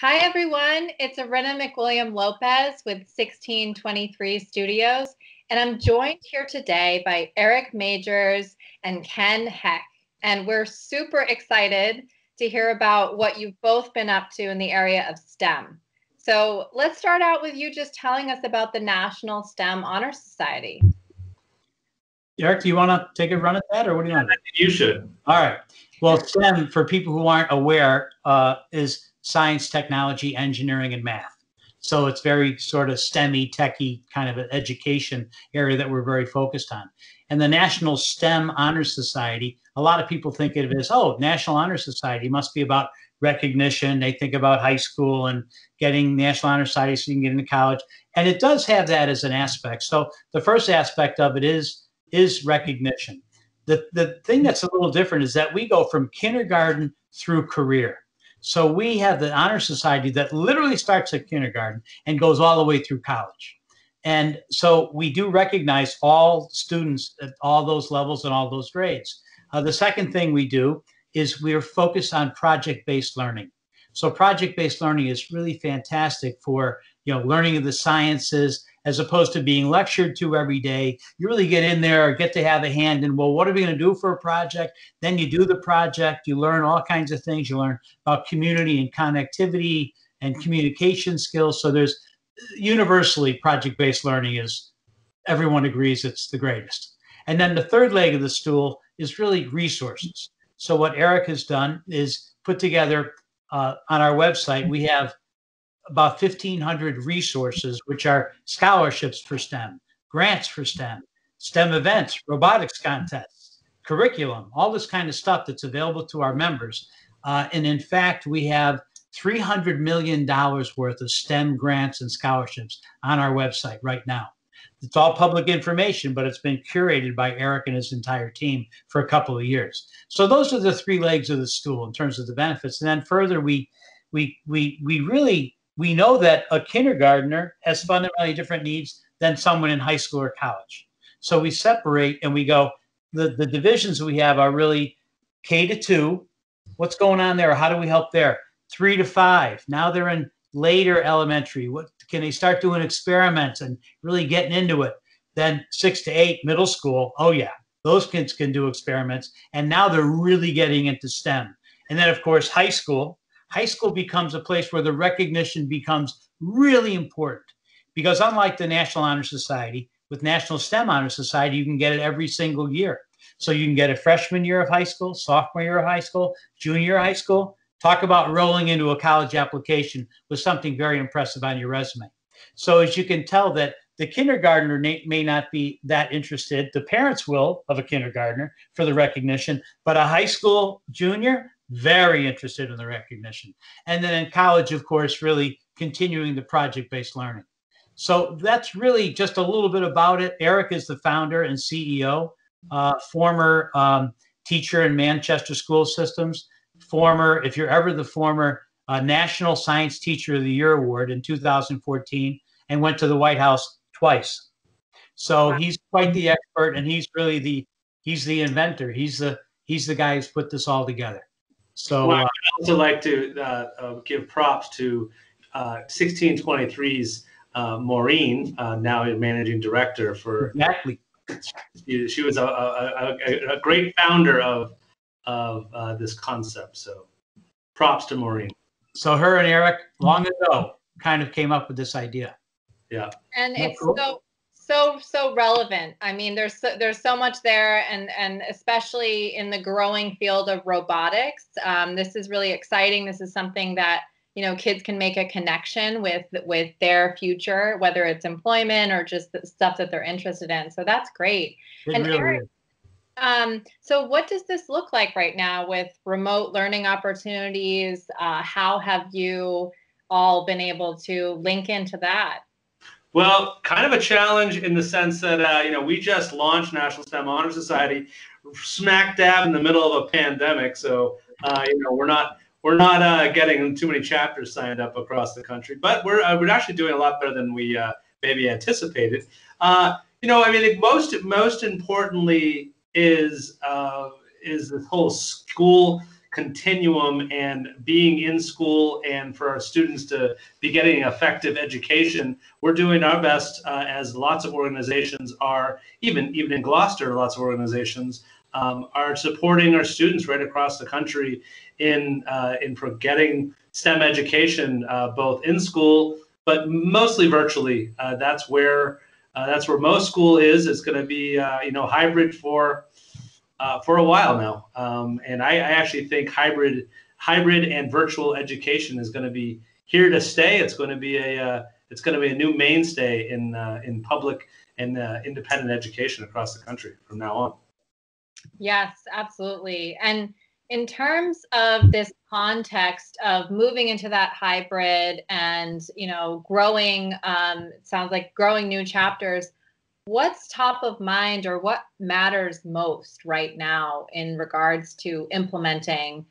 Hi, everyone. It's Erina McWilliam-Lopez with 1623 Studios, and I'm joined here today by Eric Majors and Ken Hecht. And we're super excited to hear about what you've both been up to in the area of STEM. So let's start out with you just telling us about the National STEM Honor Society. Eric, do you want to take a run at that, or what do you want to do? You should. All right. Well, STEM, for people who aren't aware, is science, technology, engineering, and math. So it's very sort of STEM-y, techy kind of an education area that we're very focused on. And the National STEM Honor Society, a lot of people think of it as, oh, National Honor Society must be about recognition. They think about high school and getting National Honor Society so you can get into college. And it does have that as an aspect. So the first aspect of it is recognition. The thing that's a little different is that we go from kindergarten through career. So we have the Honor Society that literally starts at kindergarten and goes all the way through college. And so we do recognize all students at all those levels and all those grades. The second thing we do is we are focused on project-based learning. So project-based learning is really fantastic for learning of the sciences, as opposed to being lectured to every day. You really get in there, get to have a hand in, well, what are we going to do for a project? Then you do the project, you learn all kinds of things. You learn about community and connectivity and communication skills. So there's universally project-based learning is, everyone agrees it's the greatest. And then the third leg of the stool is really resources. So what Eric has done is put together on our website, we have about 1,500 resources, which are scholarships for STEM, grants for STEM, STEM events, robotics contests, curriculum, all this kind of stuff that's available to our members. And in fact, we have $300 million worth of STEM grants and scholarships on our website right now. It's all public information, but it's been curated by Eric and his entire team for a couple of years. So those are the three legs of the stool in terms of the benefits. And then further, we know that a kindergartner has fundamentally different needs than someone in high school or college. So we separate and we go, the divisions we have are really K to 2. What's going on there? How do we help there? 3 to 5. Now they're in later elementary. What can they start doing experiments and really getting into it? Then 6 to 8, middle school. Oh yeah, those kids can do experiments. And now they're really getting into STEM. And then of course, high school. High school becomes a place where the recognition becomes really important, because unlike the National Honor Society, with National STEM Honor Society, you can get it every single year. So you can get a freshman year of high school, sophomore year of high school, junior year of high school. Talk about rolling into a college application with something very impressive on your resume. So as you can tell that the kindergartner may not be that interested, the parents will of a kindergartner for the recognition, but a high school junior, very interested in the recognition. And then in college, of course, really continuing the project-based learning. So that's really just a little bit about it. Eric is the founder and CEO, former teacher in Manchester School Systems, if you're ever the former National Science Teacher of the Year Award in 2014, and went to the White House twice. So he's quite the expert, and he's really he's the inventor. He's the guy who's put this all together. So I'd also like to give props to 1623's Maureen, now a managing director for. Exactly. She was a great founder of this concept. So props to Maureen. So her and Eric, long ago, kind of came up with this idea. Yeah. And it's cool. So relevant. I mean, there's so much there, and especially in the growing field of robotics. This is really exciting. This is something that kids can make a connection with their future, whether it's employment or just the stuff that they're interested in. So that's great. And really Eric, so what does this look like right now with remote learning opportunities? How have you all been able to link into that? Well, kind of a challenge in the sense that, we just launched National STEM Honor Society smack dab in the middle of a pandemic. So, we're not getting too many chapters signed up across the country, but we're actually doing a lot better than we maybe anticipated. I mean, most importantly is this whole school continuum and being in school, and for our students to be getting effective education, we're doing our best, as lots of organizations are, even in Gloucester, lots of organizations are supporting our students right across the country in getting STEM education, both in school, but mostly virtually. That's where most school is. It's going to be hybrid for a while now, and I actually think hybrid and virtual education is going to be here to stay. It's going to be a new mainstay in public and independent education across the country from now on. Yes, absolutely. And in terms of this context of moving into that hybrid and, growing, it sounds like growing new chapters, what's top of mind or what matters most right now in regards to implementing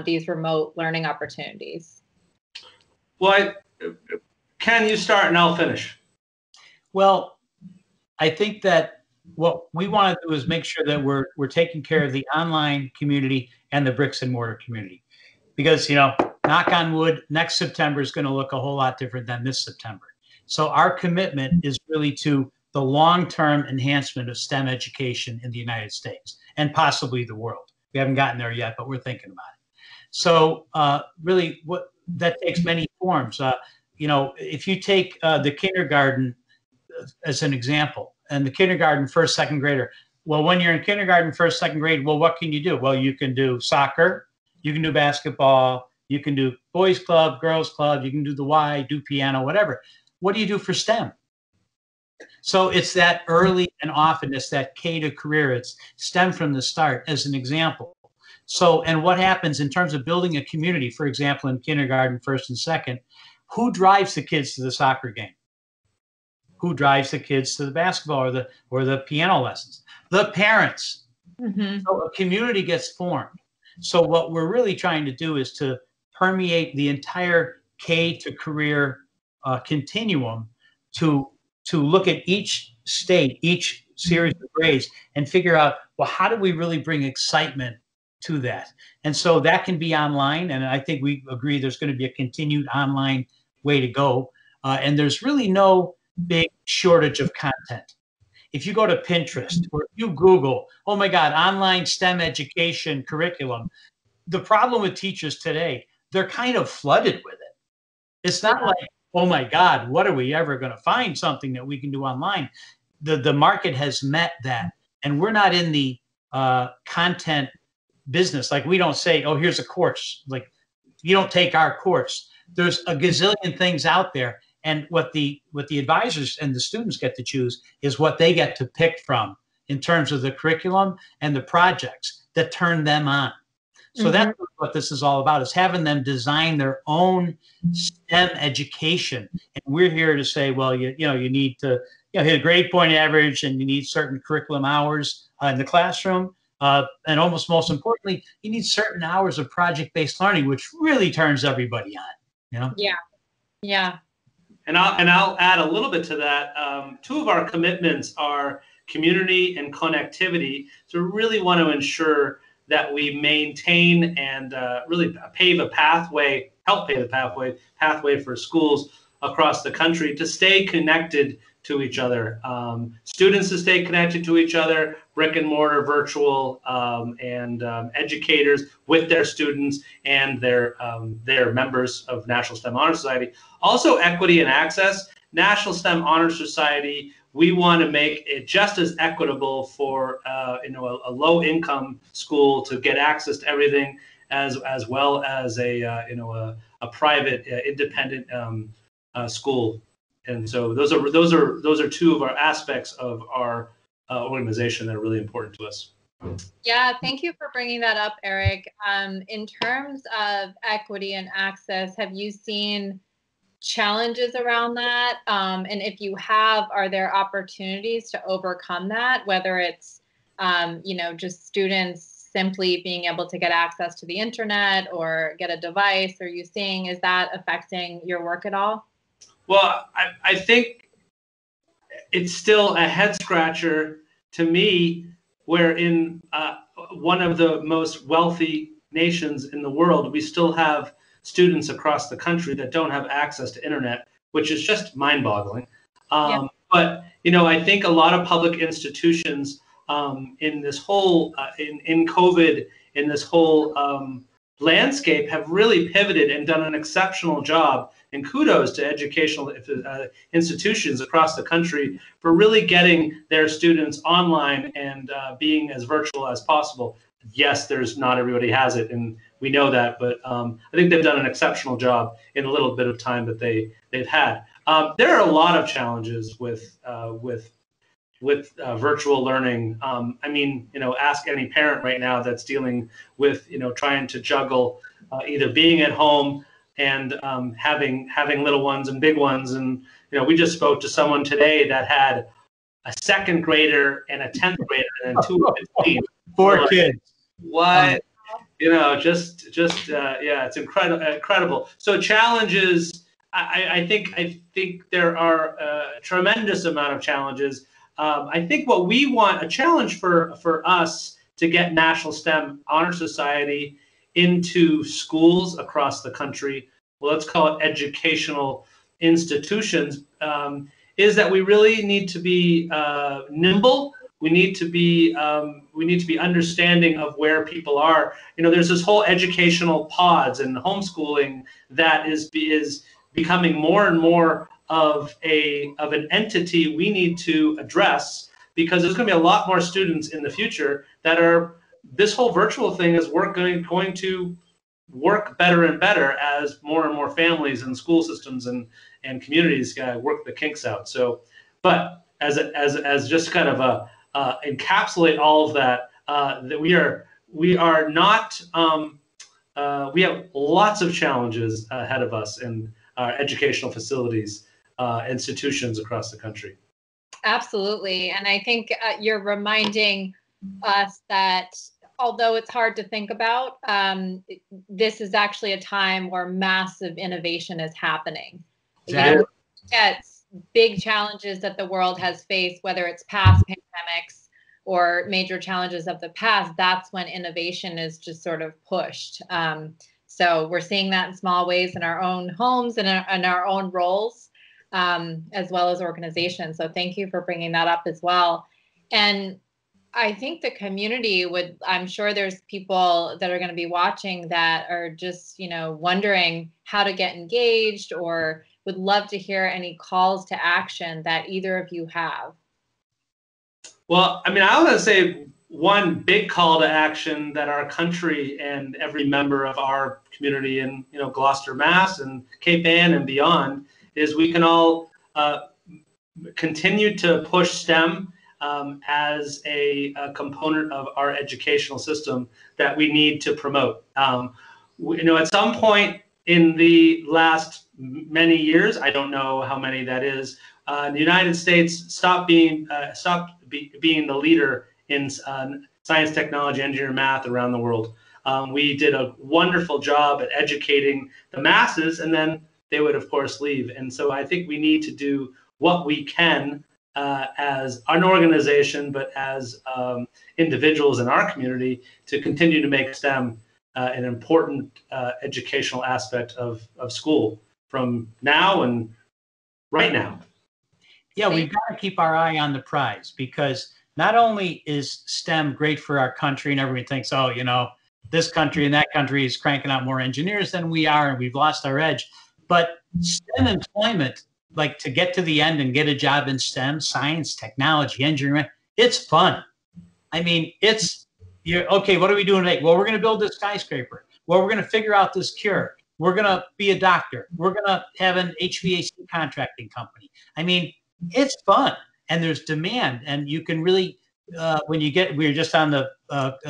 these remote learning opportunities? Well, Ken, you start and I'll finish. Well, I think that what we want to do is make sure that we're taking care of the online community and the bricks and mortar community, because knock on wood, next September is going to look a whole lot different than this September. So our commitment is really to the long-term enhancement of STEM education in the United States and possibly the world. We haven't gotten there yet, but we're thinking about it. So really, what that takes many forms. If you take the kindergarten as an example, and the kindergarten, first, second grader. Well, when you're in kindergarten, first, second grade, well, what can you do? Well, you can do soccer, you can do basketball, you can do boys club, girls club, you can do the Y, do piano, whatever. What do you do for STEM? So it's that early and often, it's that K to career, it's STEM from the start as an example. So, and what happens in terms of building a community, for example, in kindergarten, first and second, who drives the kids to the soccer game? Who drives the kids to the basketball or the piano lessons? The parents. Mm-hmm. So a community gets formed. So what we're really trying to do is to permeate the entire K to career continuum to look at each state, each series of grades, and figure out, well, how do we really bring excitement to that? And so that can be online, and I think we agree there's going to be a continued online way to go. And there's really no big shortage of content. If you go to Pinterest or if you Google, oh my God, online STEM education curriculum, the problem with teachers today, they're kind of flooded with it. It's not like, oh my God, what are we ever going to find something that we can do online? The market has met that, and we're not in the content business. Like, we don't say, oh, here's a course. Like, you don't take our course. There's a gazillion things out there. And what the advisors and the students get to choose is what they get to pick from in terms of the curriculum and the projects that turn them on. So that's what this is all about, is having them design their own STEM education. And we're here to say, well, you need to hit a grade point average, and you need certain curriculum hours in the classroom. And almost most importantly, you need certain hours of project-based learning, which really turns everybody on. Yeah. And I'll add a little bit to that. Two of our commitments are community and connectivity. So we really want to ensure that we maintain and really help pave a pathway for schools across the country to stay connected to each other. Students to stay connected to each other, brick and mortar, virtual, and educators with their students and their members of National STEM Honor Society. Also, equity and access. National STEM Honor Society, we want to make it just as equitable for a low-income school to get access to everything as well as a private independent school. And so those are two of our aspects of our organization that are really important to us. Yeah, thank you for bringing that up, Eric. In terms of equity and access, have you seen challenges around that? And if you have, are there opportunities to overcome that, whether it's, just students simply being able to get access to the internet or get a device? Are you seeing, is that affecting your work at all? Well, I think it's still a head scratcher to me, where in one of the most wealthy nations in the world, we still have students across the country that don't have access to internet, which is just mind-boggling. But I think a lot of public institutions in this whole in COVID, in this whole landscape, have really pivoted and done an exceptional job. And kudos to educational institutions across the country for really getting their students online and being as virtual as possible. Yes, not everybody has it, and we know that, but I think they've done an exceptional job in a little bit of time that they've had. There are a lot of challenges with virtual learning. Ask any parent right now that's dealing with trying to juggle either being at home and having little ones and big ones. And we just spoke to someone today that had a second grader and a 10th grader and then two of his team. Four kids. What? It's incredible. So challenges. I think there are a tremendous amount of challenges. I think what we want, a challenge for us to get National STEM Honor Society into schools across the country, well, let's call it educational institutions, is that we really need to be nimble. We need to be understanding of where people are. There's this whole educational pods and homeschooling that is becoming more and more of an entity we need to address, because there's going to be a lot more students in the future that are, this whole virtual thing is going to work better and better as more and more families and school systems and communities work the kinks out. So, but as just kind of encapsulate all of that, that we have lots of challenges ahead of us in our educational facilities, institutions across the country. Absolutely. And I think you're reminding us that although it's hard to think about, this is actually a time where massive innovation is happening. Exactly. It's big challenges that the world has faced, whether it's past pandemics or major challenges of the past. That's when innovation is just sort of pushed. So we're seeing that in small ways in our own homes and in our own roles, as well as organizations. So thank you for bringing that up as well. And I think the community I'm sure there's people that are going to be watching that are just, wondering how to get engaged, or would love to hear any calls to action that either of you have. Well, I want to say one big call to action that our country and every member of our community in, Gloucester, Mass, and Cape Ann and beyond, is we can all continue to push STEM as a component of our educational system that we need to promote. At some point in the last many years, I don't know how many that is, the United States stopped being the leader in science, technology, engineering, math around the world. We did a wonderful job at educating the masses, and then they would, of course, leave. And so I think we need to do what we can as an organization, but as individuals in our community, to continue to make STEM an important educational aspect of school from now and right now. Yeah, we've got to keep our eye on the prize, because not only is STEM great for our country, and everyone thinks, oh, this country and that country is cranking out more engineers than we are, and we've lost our edge. But STEM employment, like to get to the end and get a job in STEM, science, technology, engineering, it's fun. Okay, what are we doing today? Well, we're going to build this skyscraper. Well, we're going to figure out this cure. We're going to be a doctor. We're going to have an HVAC contracting company. It's fun, and there's demand, and you can really, we were just on the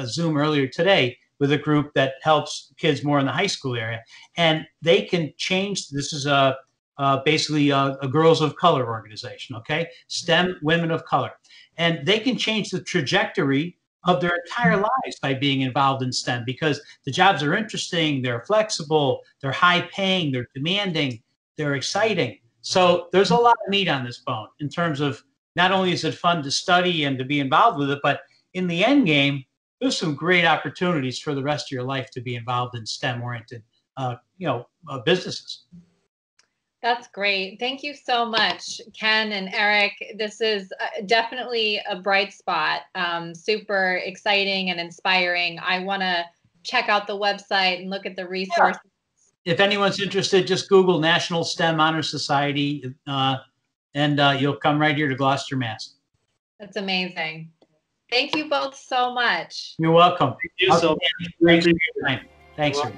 Zoom earlier today with a group that helps kids more in the high school area, and they can change. This is basically a Girls of Color organization, okay? STEM Women of Color. And they can change the trajectory of their entire lives by being involved in STEM, because the jobs are interesting, they're flexible, they're high paying, they're demanding, they're exciting. So there's a lot of meat on this bone in terms of not only is it fun to study and to be involved with it, but in the end game, there's some great opportunities for the rest of your life to be involved in STEM-oriented, businesses. That's great. Thank you so much, Ken and Eric. This is definitely a bright spot. Super exciting and inspiring. I want to check out the website and look at the resources. Yeah. If anyone's interested, just Google National STEM Honor Society, and you'll come right here to Gloucester, Mass. That's amazing. Thank you both so much. You're welcome. Thank you so much. Thanks, sir.